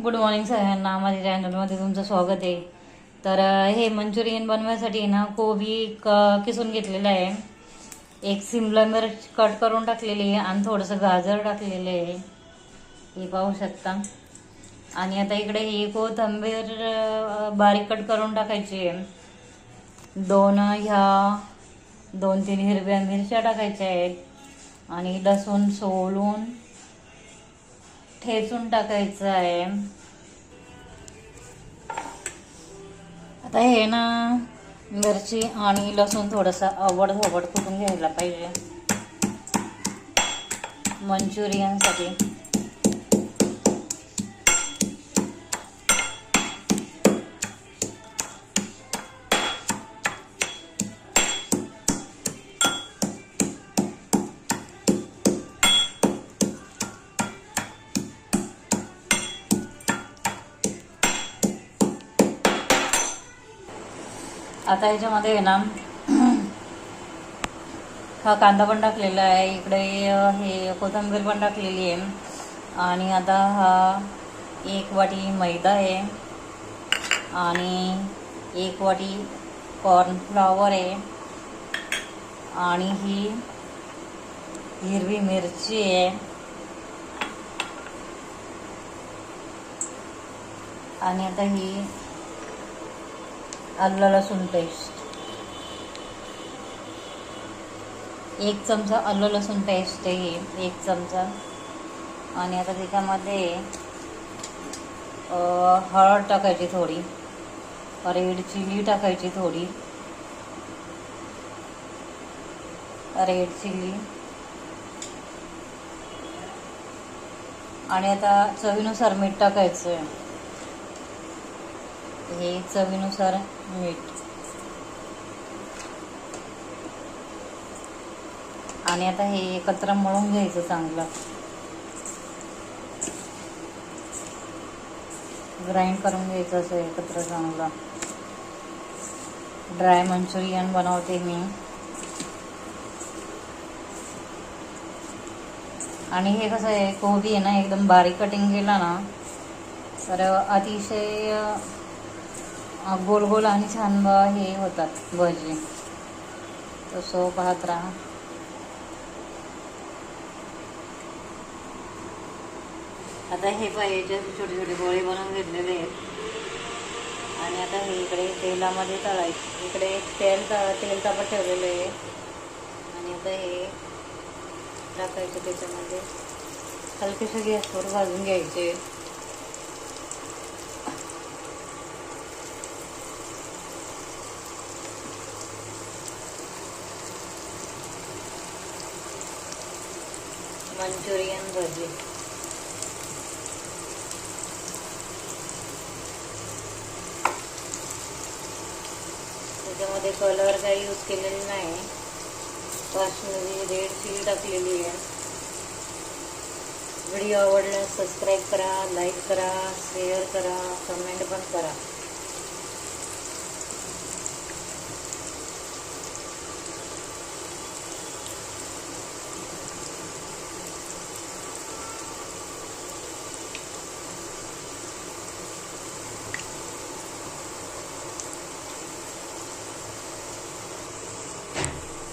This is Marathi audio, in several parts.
गुड मॉर्निंग सगळ्यांना. माझ्या चॅनलमध्ये तुमचं स्वागत आहे. तर हे मंचुरियन बनवायसाठी ना कोबी किसून घेतलेलं आहे, एक सिमला मिरच कट करून टाकलेली आहे आणि थोडंसं गाजर टाकलेलं आहे, हे पाहू शकता. आणि आता इकडे ही कोथिंबीर बारीक कट करून टाकायची आहे. दोन तीन हिरव्या मिरच्या टाकायच्या आहेत आणि लसूण सोलून ठेचून टाकायचं आहे. आता हे ना मिरची आणि लसूण थोडंसं आवडधोबड कुटून घ्यायला पाहिजे मंचुरियनसाठी. आता ह्याच्यामध्ये ना हा कांदा पण टाकलेला आहे, इकडे हे कोथिंबीर पण टाकलेली आहे. आणि आता हा 1 वाटी मैदा आहे आणि 1 वाटी कॉर्नफ्लॉवर आहे आणि ही हिरवी मिरची आहे आणि आता ही आलं लसूण पेस्ट, 1 चमचा आलं लसूण पेस्ट आहे, 1 चमचा. आणि आता त्याच्यामध्ये हळद टाकायची थोडी, रेड चिली टाकायची थोडी, रेड चिली. आणि आता चवीनुसार मीठ टाकायचं आहे, हे चवीनुसार मीठ. आणि आता हे एकत्र मळून घ्यायचं चांगलं, ग्राइंड करून घ्यायचं असं एकत्र चांगलं. ड्राय मंचुरियन बनवते मी. आणि हे कसं आहे, कोबी आहे ना एकदम बारीक कटिंग केला ना तर अतिशय गोल गोल आणि छान हे होतात भजी. तसं पाहत राहा. आता हे पाहिजे छोटे छोटे गोळे बनवून घेतलेले आहेत आणि आता हे इकडे तेलामध्ये तळायचे. इकडे तेल तापत ठेवलेलं आहे आणि आता हे टाकायचं त्याच्यामध्ये, हलकेसे गॅसवर भाजून घ्यायचे. मंचुरियन भजी. त्याच्यामध्ये कलर काही यूज केलेले नाही, काश्मीरी रेड चिली टाकलेली आहे. व्हिडिओ आवडल्यास सबस्क्राईब करा, लाईक करा, शेअर करा, कमेंट पण करा.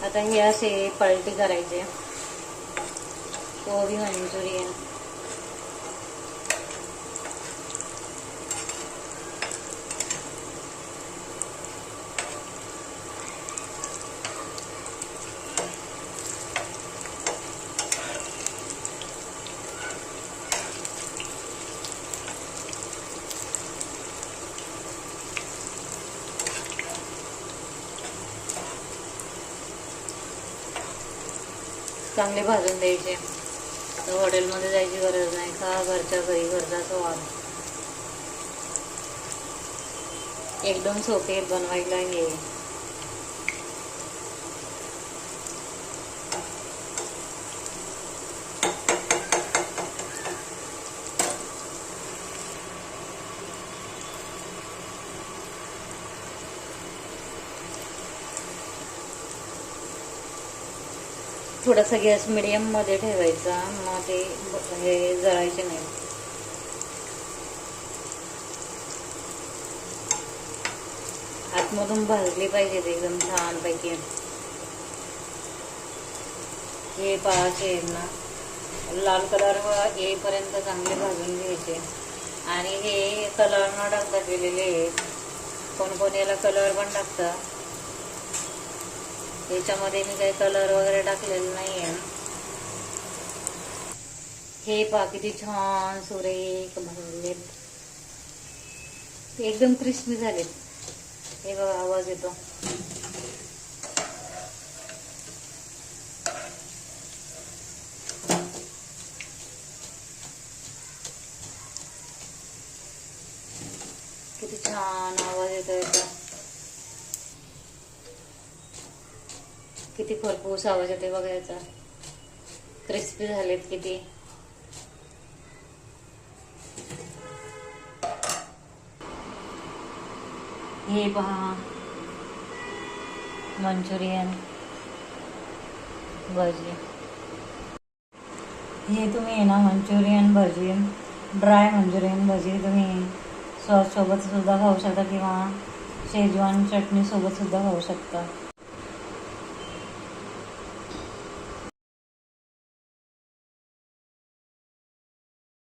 आता हे असे पलटी करायचे कोबी मंचुरियन. चांगले भाजून द्यायचे. तर हॉटेलमध्ये जायची गरज नाही, का घरच्या घरी घरचा स्वाद. एकदम सोपे बनवायला हे. थोडासा गॅस मीडियममध्ये ठेवायचा, मग ते हे जळायचे नाही. आतमधून भाजली पाहिजे ते एकदम छानपैकी. हे पाहायचे ना लाल कलर येईपर्यंत चांगले भाजून घ्यायचे. आणि हे कलर न टाकता केलेले आहेत. कोण कोण याला कलर पण टाकतं. याच्यामध्ये मी काही कलर वगैरे टाकलेलं नाही आहे. हे पहा किती छान सुरेख भाजलेत, एकदम क्रिस्पी झालेत. हे बघा आवाज येतो. किती छान आवाज येतो याचा. किती खरपूस आवाज येते बघा याचा. क्रिस्पी झालेत किती. हे पहा मंचुरियन भजी. हे तुम्ही आहे ना मंचुरियन भजी, ड्राय मंचुरियन भजी तुम्ही सॉस सोबत सुद्धा खाऊ शकता किंवा शेजवान चटणी सोबत सुद्धा खाऊ शकता.